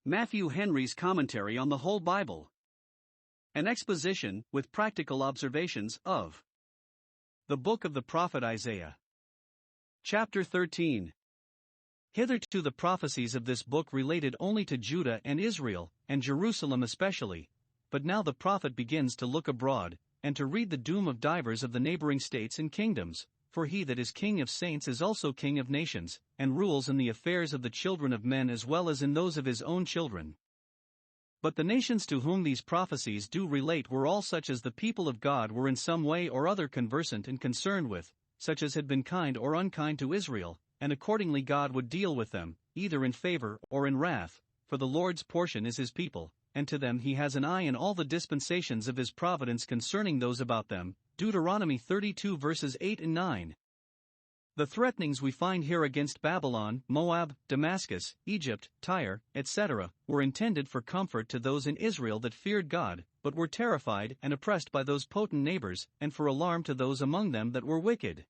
Matthew Henry's Commentary on the Whole Bible. An exposition, with practical observations, of the book of the prophet Isaiah. Chapter 13. Hitherto the prophecies of this book related only to Judah and Israel, and Jerusalem especially, but now the prophet begins to look abroad, and to read the doom of divers of the neighboring states and kingdoms, for he that is king of saints is also king of nations, and rules in the affairs of the children of men as well as in those of his own children. But the nations to whom these prophecies do relate were all such as the people of God were in some way or other conversant and concerned with, such as had been kind or unkind to Israel, and accordingly God would deal with them, either in favor or in wrath, for the Lord's portion is his people, and to them he has an eye in all the dispensations of his providence concerning those about them. Deuteronomy 32 verses 8 and 9. The threatenings we find here against Babylon, Moab, Damascus, Egypt, Tyre, etc., were intended for comfort to those in Israel that feared God, but were terrified and oppressed by those potent neighbors, and for alarm to those among them that were wicked.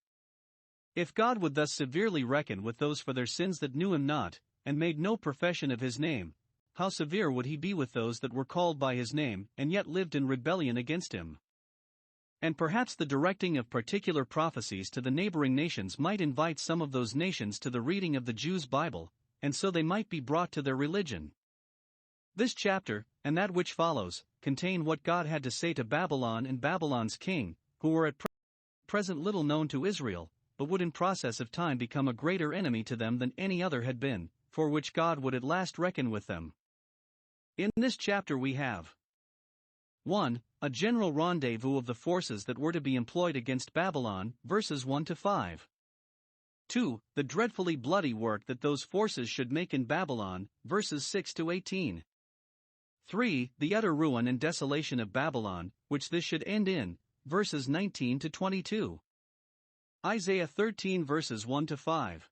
If God would thus severely reckon with those for their sins that knew him not, and made no profession of his name, how severe would he be with those that were called by his name, and yet lived in rebellion against him? And perhaps the directing of particular prophecies to the neighboring nations might invite some of those nations to the reading of the Jews' Bible, and so they might be brought to their religion. This chapter, and that which follows, contain what God had to say to Babylon and Babylon's king, who were at present little known to Israel, but would in process of time become a greater enemy to them than any other had been, for which God would at last reckon with them. In this chapter we have 1. A general rendezvous of the forces that were to be employed against Babylon, verses 1 to 5. 2. The dreadfully bloody work that those forces should make in Babylon, verses 6 to 18. 3. The utter ruin and desolation of Babylon, which this should end in, verses 19 to 22. Isaiah 13 verses 1 to 5.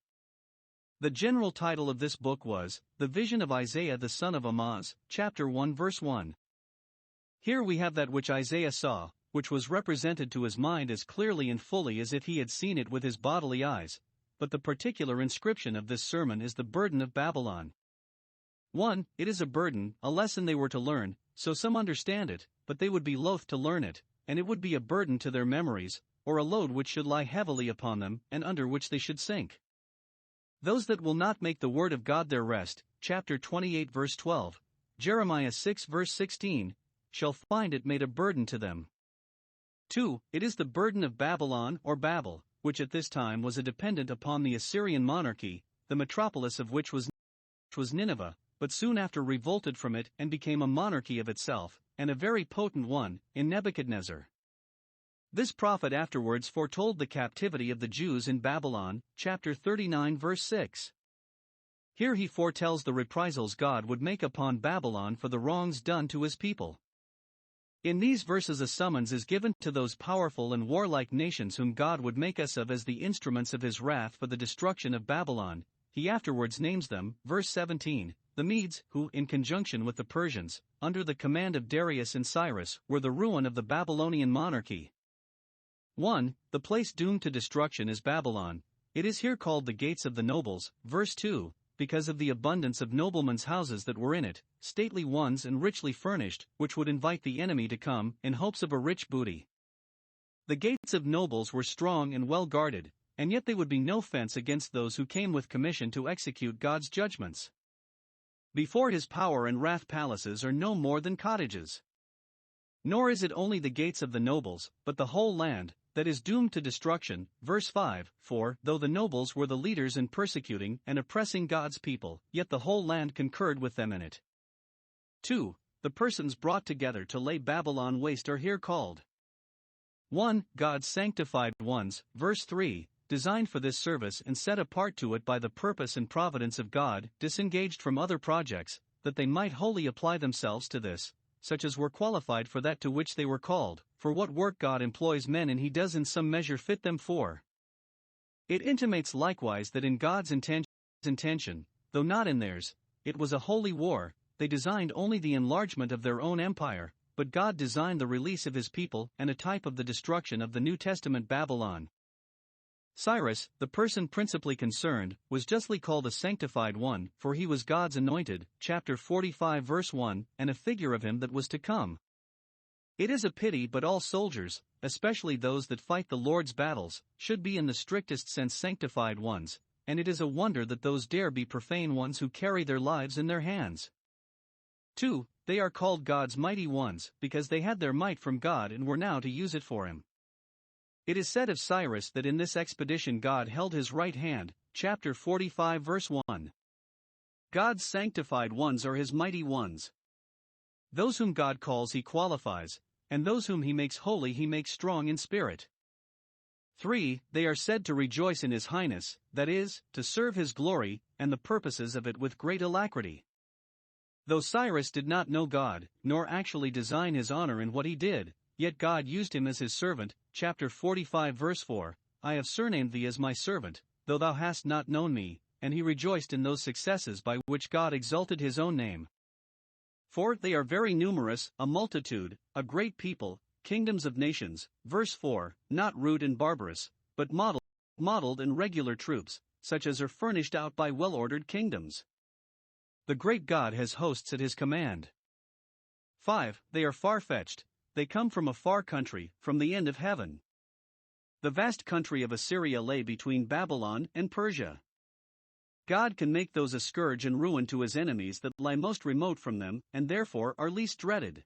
The general title of this book was, The Vision of Isaiah the son of Amoz, chapter 1 verse 1. Here we have that which Isaiah saw, which was represented to his mind as clearly and fully as if he had seen it with his bodily eyes, but the particular inscription of this sermon is the burden of Babylon. 1. It is a burden, a lesson they were to learn, so some understand it, but they would be loath to learn it, and it would be a burden to their memories, or a load which should lie heavily upon them, and under which they should sink. Those that will not make the word of God their rest, chapter 28 verse 12, Jeremiah 6 verse 16, shall find it made a burden to them. 2. It is the burden of Babylon or Babel, which at this time was a dependent upon the Assyrian monarchy, the metropolis of which was Nineveh, but soon after revolted from it and became a monarchy of itself, and a very potent one, in Nebuchadnezzar. This prophet afterwards foretold the captivity of the Jews in Babylon, chapter 39 verse 6. Here he foretells the reprisals God would make upon Babylon for the wrongs done to his people. In these verses a summons is given to those powerful and warlike nations whom God would make us of as the instruments of his wrath for the destruction of Babylon. He afterwards names them, verse 17, the Medes, who, in conjunction with the Persians, under the command of Darius and Cyrus, were the ruin of the Babylonian monarchy. 1. The place doomed to destruction is Babylon. It is here called the gates of the nobles, verse 2, because of the abundance of noblemen's houses that were in it, stately ones and richly furnished, which would invite the enemy to come, in hopes of a rich booty. The gates of nobles were strong and well guarded, and yet they would be no fence against those who came with commission to execute God's judgments. Before his power and wrath palaces are no more than cottages. Nor is it only the gates of the nobles, but the whole land, that is doomed to destruction, verse 5, for, though the nobles were the leaders in persecuting and oppressing God's people, yet the whole land concurred with them in it. 2. The persons brought together to lay Babylon waste are here called 1. God's sanctified ones, verse 3, designed for this service and set apart to it by the purpose and providence of God, disengaged from other projects, that they might wholly apply themselves to this, such as were qualified for that to which they were called, for what work God employs men and he does in some measure fit them for. It intimates likewise that in God's intention, though not in theirs, it was a holy war. They designed only the enlargement of their own empire, but God designed the release of his people and a type of the destruction of the New Testament Babylon. Cyrus, the person principally concerned, was justly called a sanctified one, for he was God's anointed, chapter 45 verse 1, and a figure of him that was to come. It is a pity, but all soldiers, especially those that fight the Lord's battles, should be in the strictest sense sanctified ones, and it is a wonder that those dare be profane ones who carry their lives in their hands. 2. They are called God's mighty ones, because they had their might from God and were now to use it for him. It is said of Cyrus that in this expedition God held his right hand, chapter 45 verse 1. God's sanctified ones are his mighty ones. Those whom God calls he qualifies, and those whom he makes holy he makes strong in spirit. 3. They are said to rejoice in his highness, that is, to serve his glory, and the purposes of it with great alacrity. Though Cyrus did not know God, nor actually design his honor in what he did, yet God used him as his servant, chapter 45 verse 4, I have surnamed thee as my servant, though thou hast not known me, and he rejoiced in those successes by which God exalted his own name. 4. They are very numerous, a multitude, a great people, kingdoms of nations, verse 4, not rude and barbarous, but modeled and regular troops, such as are furnished out by well-ordered kingdoms. The great God has hosts at his command. 5. They are far-fetched, they come from a far country, from the end of heaven. The vast country of Assyria lay between Babylon and Persia. God can make those a scourge and ruin to his enemies that lie most remote from them, and therefore are least dreaded.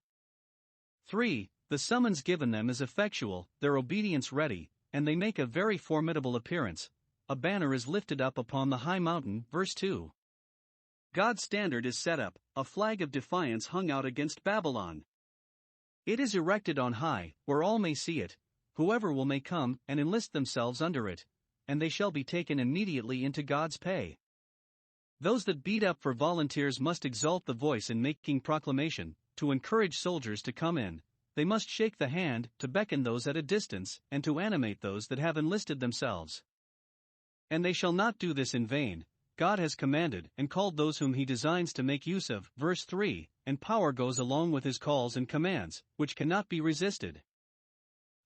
3. The summons given them is effectual, their obedience ready, and they make a very formidable appearance. A banner is lifted up upon the high mountain, verse 2. God's standard is set up, a flag of defiance hung out against Babylon. It is erected on high, where all may see it, whoever will may come and enlist themselves under it, and they shall be taken immediately into God's pay. Those that beat up for volunteers must exalt the voice in making proclamation, to encourage soldiers to come in. They must shake the hand, to beckon those at a distance, and to animate those that have enlisted themselves. And they shall not do this in vain. God has commanded and called those whom he designs to make use of, verse 3, and power goes along with his calls and commands, which cannot be resisted.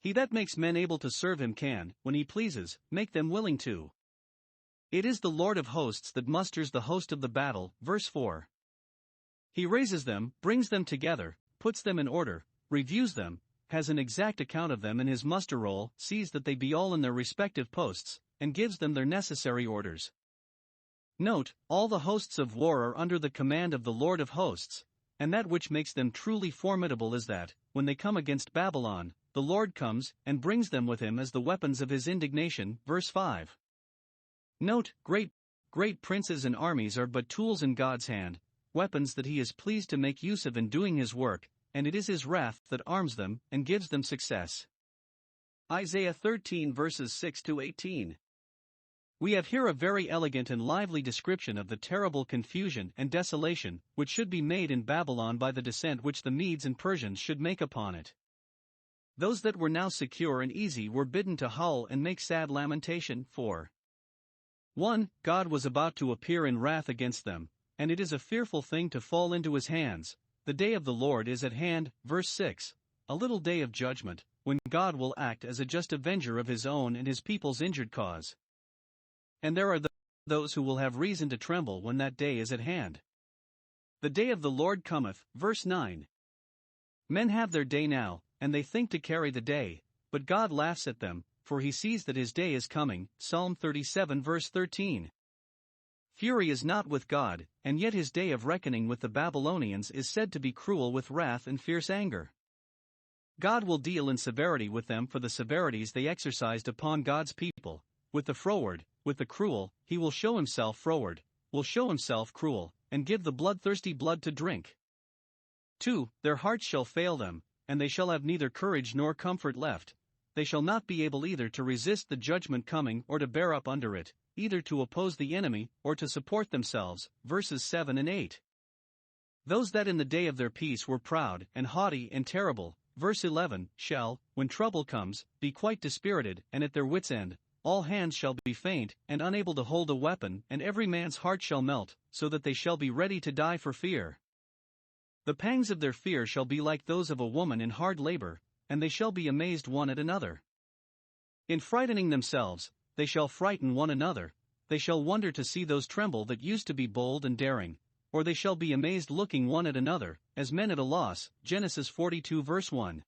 He that makes men able to serve him can, when he pleases, make them willing to. It is the Lord of hosts that musters the host of the battle, verse 4. He raises them, brings them together, puts them in order, reviews them, has an exact account of them in his muster roll, sees that they be all in their respective posts, and gives them their necessary orders. Note, all the hosts of war are under the command of the Lord of hosts, and that which makes them truly formidable is that, when they come against Babylon, the Lord comes and brings them with him as the weapons of his indignation, verse 5. Note, great princes and armies are but tools in God's hand, weapons that he is pleased to make use of in doing his work, and it is his wrath that arms them and gives them success. Isaiah 13 verses 6 to 18. We have here a very elegant and lively description of the terrible confusion and desolation which should be made in Babylon by the descent which the Medes and Persians should make upon it. Those that were now secure and easy were bidden to howl and make sad lamentation, for 1. God was about to appear in wrath against them, and it is a fearful thing to fall into his hands. The day of the Lord is at hand, verse 6, a little day of judgment, when God will act as a just avenger of his own and his people's injured cause. And there are those who will have reason to tremble when that day is at hand. The day of the Lord cometh, verse 9. Men have their day now, and they think to carry the day, but God laughs at them, for he sees that his day is coming, Psalm 37 verse 13. Fury is not with God, and yet his day of reckoning with the Babylonians is said to be cruel with wrath and fierce anger. God will deal in severity with them for the severities they exercised upon God's people. With the froward, with the cruel, he will show himself froward, will show himself cruel, and give the bloodthirsty blood to drink. 2. Their hearts shall fail them, and they shall have neither courage nor comfort left. They shall not be able either to resist the judgment coming or to bear up under it, either to oppose the enemy or to support themselves, verses 7 and 8. Those that in the day of their peace were proud and haughty and terrible, verse 11, shall, when trouble comes, be quite dispirited and at their wits' end. All hands shall be faint and unable to hold a weapon, and every man's heart shall melt, so that they shall be ready to die for fear. The pangs of their fear shall be like those of a woman in hard labor, and they shall be amazed one at another. In frightening themselves, they shall frighten one another, they shall wonder to see those tremble that used to be bold and daring, or they shall be amazed looking one at another, as men at a loss. Genesis 42 verse 1.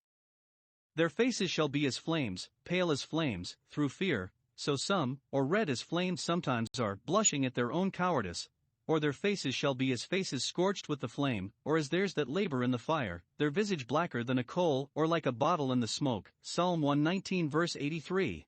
Their faces shall be as flames, pale as flames, through fear, so some, or red as flames sometimes are, blushing at their own cowardice, or their faces shall be as faces scorched with the flame, or as theirs that labor in the fire, their visage blacker than a coal, or like a bottle in the smoke. Psalm 119 verse 83.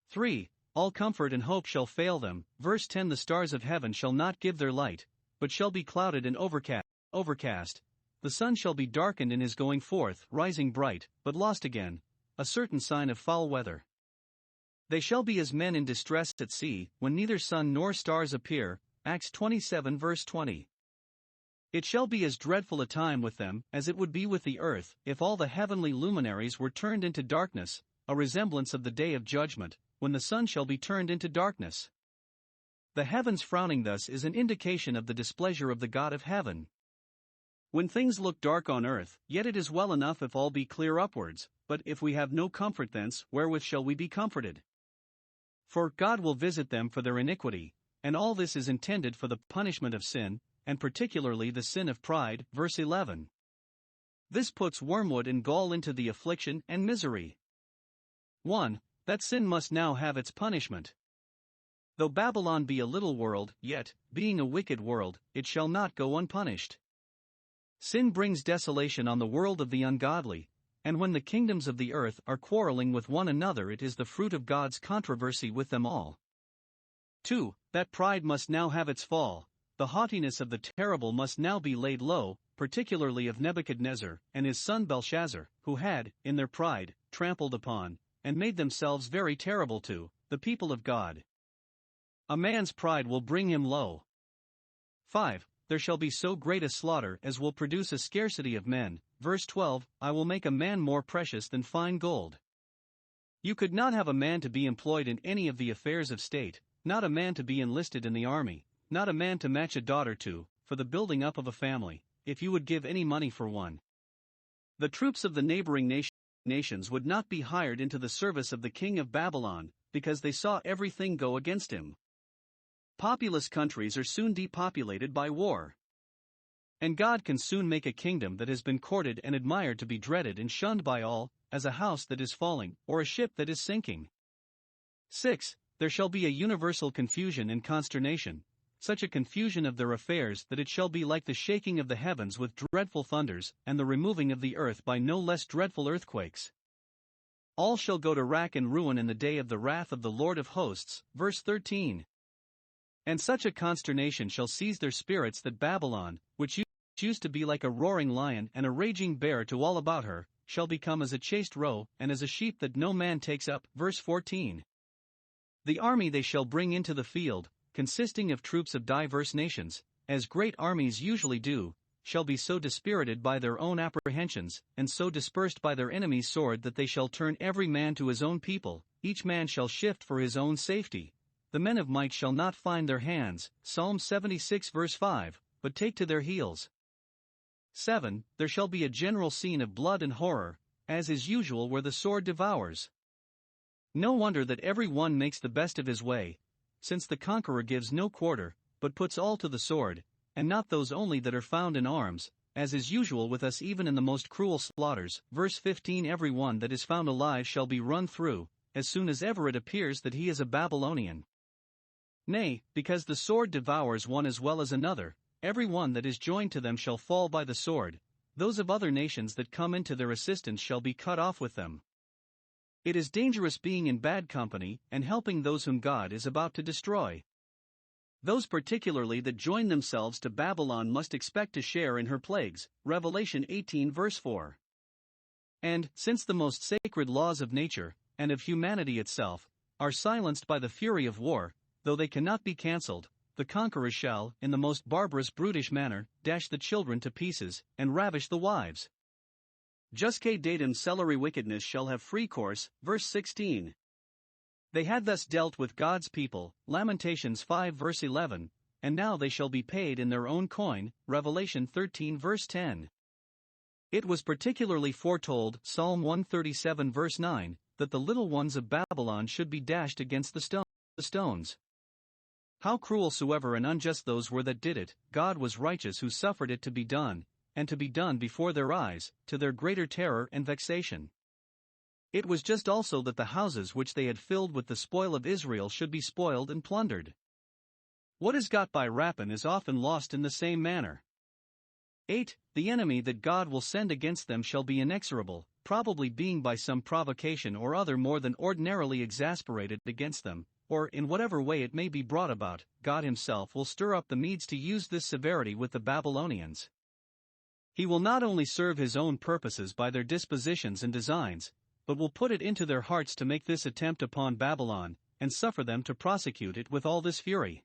3. All comfort and hope shall fail them. Verse 10. The stars of heaven shall not give their light, but shall be clouded and overcast. The sun shall be darkened in his going forth, rising bright, but lost again, a certain sign of foul weather. They shall be as men in distress at sea, when neither sun nor stars appear. Acts 27 verse 20. It shall be as dreadful a time with them as it would be with the earth, if all the heavenly luminaries were turned into darkness, a resemblance of the day of judgment, when the sun shall be turned into darkness. The heavens frowning thus is an indication of the displeasure of the God of heaven. When things look dark on earth, yet it is well enough if all be clear upwards, but if we have no comfort thence, wherewith shall we be comforted? For God will visit them for their iniquity, and all this is intended for the punishment of sin, and particularly the sin of pride. Verse 11. This puts wormwood and gall into the affliction and misery. 1. That sin must now have its punishment. Though Babylon be a little world, yet, being a wicked world, it shall not go unpunished. Sin brings desolation on the world of the ungodly, and when the kingdoms of the earth are quarreling with one another, it is the fruit of God's controversy with them all. 2. That pride must now have its fall, the haughtiness of the terrible must now be laid low, particularly of Nebuchadnezzar and his son Belshazzar, who had, in their pride, trampled upon, and made themselves very terrible to, the people of God. A man's pride will bring him low. 5. There shall be so great a slaughter as will produce a scarcity of men. Verse 12. I will make a man more precious than fine gold. You could not have a man to be employed in any of the affairs of state, not a man to be enlisted in the army, not a man to match a daughter to, for the building up of a family, if you would give any money for one. The troops of the neighboring nations would not be hired into the service of the king of Babylon, because they saw everything go against him. Populous countries are soon depopulated by war. And God can soon make a kingdom that has been courted and admired to be dreaded and shunned by all, as a house that is falling, or a ship that is sinking. 6. There shall be a universal confusion and consternation, such a confusion of their affairs that it shall be like the shaking of the heavens with dreadful thunders, and the removing of the earth by no less dreadful earthquakes. All shall go to rack and ruin in the day of the wrath of the Lord of hosts. Verse 13. And such a consternation shall seize their spirits that Babylon, which used to be like a roaring lion and a raging bear to all about her, shall become as a chased roe, and as a sheep that no man takes up. Verse 14. The army they shall bring into the field, consisting of troops of diverse nations, as great armies usually do, shall be so dispirited by their own apprehensions, and so dispersed by their enemy's sword that they shall turn every man to his own people, each man shall shift for his own safety. The men of might shall not find their hands. Psalm 76 verse 5, but take to their heels. 7. There shall be a general scene of blood and horror, as is usual where the sword devours. No wonder that every one makes the best of his way, since the conqueror gives no quarter, but puts all to the sword, and not those only that are found in arms, as is usual with us even in the most cruel slaughters. Verse 15. Every one that is found alive shall be run through, as soon as ever it appears that he is a Babylonian. Nay, because the sword devours one as well as another, every one that is joined to them shall fall by the sword, those of other nations that come into their assistance shall be cut off with them. It is dangerous being in bad company and helping those whom God is about to destroy. Those particularly that join themselves to Babylon must expect to share in her plagues. Revelation 18 verse 4. And, since the most sacred laws of nature, and of humanity itself, are silenced by the fury of war, though they cannot be cancelled, the conquerors shall, in the most barbarous brutish manner, dash the children to pieces, and ravish the wives. Jusque datum celery wickedness shall have free course. Verse 16. They had thus dealt with God's people. Lamentations 5 verse 11, and now they shall be paid in their own coin. Revelation 13 verse 10. It was particularly foretold, Psalm 137 verse 9, that the little ones of Babylon should be dashed against the stones. How cruel soever and unjust those were that did it, God was righteous who suffered it to be done, and to be done before their eyes, to their greater terror and vexation. It was just also that the houses which they had filled with the spoil of Israel should be spoiled and plundered. What is got by rapine is often lost in the same manner. 8. The enemy that God will send against them shall be inexorable, probably being by some provocation or other more than ordinarily exasperated against them, or in whatever way it may be brought about, God himself will stir up the Medes to use this severity with the Babylonians. He will not only serve his own purposes by their dispositions and designs, but will put it into their hearts to make this attempt upon Babylon, and suffer them to prosecute it with all this fury.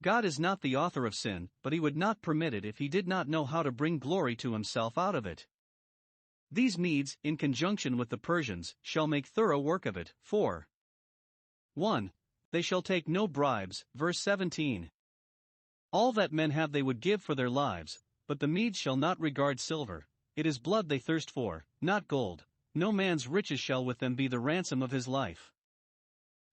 God is not the author of sin, but he would not permit it if he did not know how to bring glory to himself out of it. These Medes, in conjunction with the Persians, shall make thorough work of it. 4. 1. They shall take no bribes, verse 17. All that men have they would give for their lives, but the Medes shall not regard silver, it is blood they thirst for, not gold, no man's riches shall with them be the ransom of his life.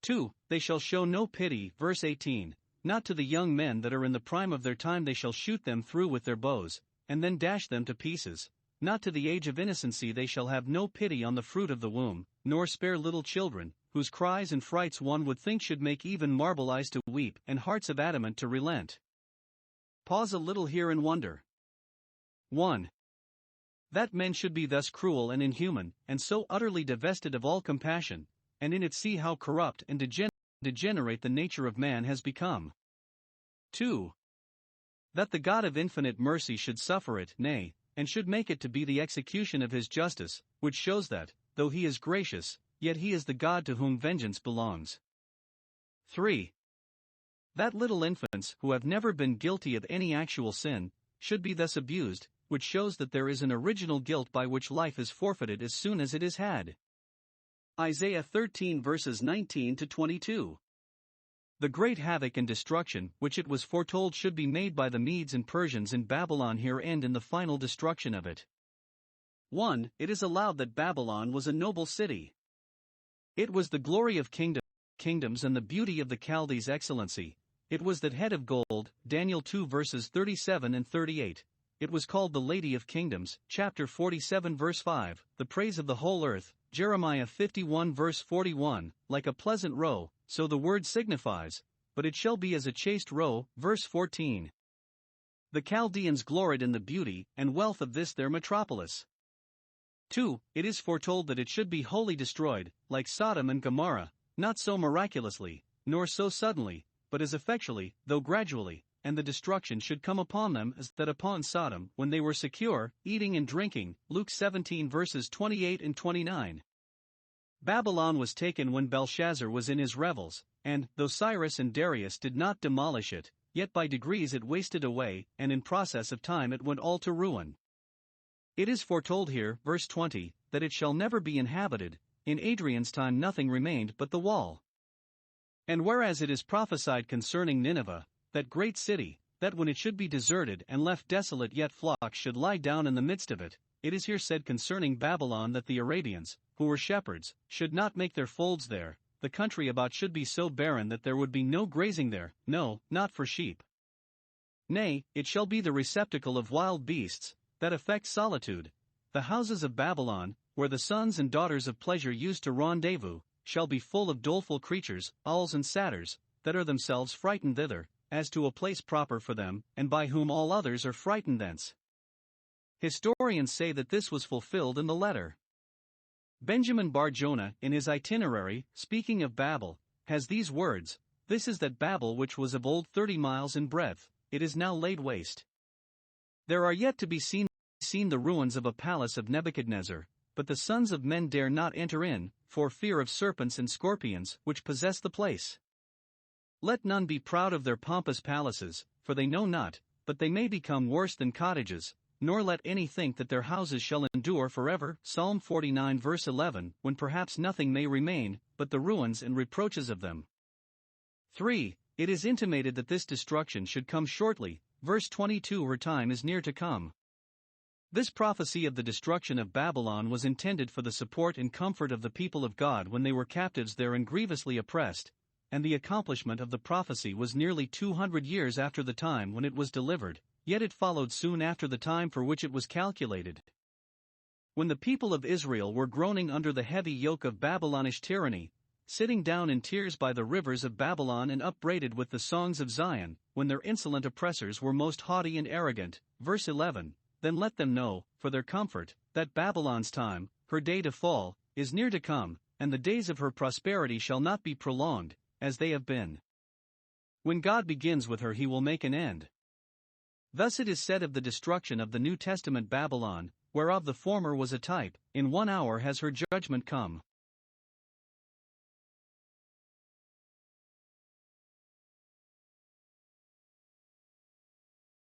2. They shall show no pity, verse 18. Not to the young men that are in the prime of their time they shall shoot them through with their bows, and then dash them to pieces. Not to the age of innocency they shall have no pity on the fruit of the womb, nor spare little children, whose cries and frights one would think should make even marble eyes to weep and hearts of adamant to relent. Pause a little here and wonder. 1. That men should be thus cruel and inhuman, and so utterly divested of all compassion, and in it see how corrupt and degenerate the nature of man has become. 2. That the God of infinite mercy should suffer it, nay, and should make it to be the execution of his justice, which shows that, though he is gracious, yet he is the God to whom vengeance belongs. 3. That little infants, who have never been guilty of any actual sin, should be thus abused, which shows that there is an original guilt by which life is forfeited as soon as it is had. Isaiah 13 verses 19 to 22. The great havoc and destruction which it was foretold should be made by the Medes and Persians in Babylon here end in the final destruction of it. 1. It is allowed that Babylon was a noble city. It was the glory of kingdoms and the beauty of the Chaldees' excellency. It was that head of gold, Daniel 2 verses 37 and 38. It was called the Lady of Kingdoms, chapter 47 verse 5, the praise of the whole earth, Jeremiah 51 verse 41, like a pleasant roe, so the word signifies, but it shall be as a chaste roe, verse 14. The Chaldeans gloried in the beauty and wealth of this their metropolis. 2. It is foretold that it should be wholly destroyed, like Sodom and Gomorrah, not so miraculously, nor so suddenly, but as effectually, though gradually, and the destruction should come upon them as that upon Sodom, when they were secure, eating and drinking, Luke 17 verses 28 and 29. Babylon was taken when Belshazzar was in his revels, and, though Cyrus and Darius did not demolish it, yet by degrees it wasted away, and in process of time it went all to ruin. It is foretold here, verse 20, that it shall never be inhabited. In Adrian's time nothing remained but the wall. And whereas it is prophesied concerning Nineveh, that great city, that when it should be deserted and left desolate yet flocks should lie down in the midst of it, it is here said concerning Babylon that the Arabians, who were shepherds, should not make their folds there, the country about should be so barren that there would be no grazing there, no, not for sheep. Nay, it shall be the receptacle of wild beasts, that affect solitude. The houses of Babylon, where the sons and daughters of pleasure used to rendezvous, shall be full of doleful creatures, owls and satyrs, that are themselves frightened thither, as to a place proper for them, and by whom all others are frightened thence. Historians say that this was fulfilled in the letter. Benjamin Bar Jonah, in his itinerary, speaking of Babel, has these words: This is that Babel which was of old 30 miles in breadth, it is now laid waste. There are yet to be seen the ruins of a palace of Nebuchadnezzar, but the sons of men dare not enter in, for fear of serpents and scorpions, which possess the place. Let none be proud of their pompous palaces, for they know not, but they may become worse than cottages, nor let any think that their houses shall endure forever. Psalm 49 verse 11, when perhaps nothing may remain, but the ruins and reproaches of them. 3. It is intimated that this destruction should come shortly, verse 22. Her time is near to come. This prophecy of the destruction of Babylon was intended for the support and comfort of the people of God when they were captives there and grievously oppressed, and the accomplishment of the prophecy was nearly 200 years after the time when it was delivered, yet it followed soon after the time for which it was calculated. When the people of Israel were groaning under the heavy yoke of Babylonish tyranny, sitting down in tears by the rivers of Babylon and upbraided with the songs of Zion, when their insolent oppressors were most haughty and arrogant, verse 11, then let them know, for their comfort, that Babylon's time, her day to fall, is near to come, and the days of her prosperity shall not be prolonged, as they have been. When God begins with her, he will make an end. Thus it is said of the destruction of the New Testament Babylon, whereof the former was a type, in 1 hour has her judgment come.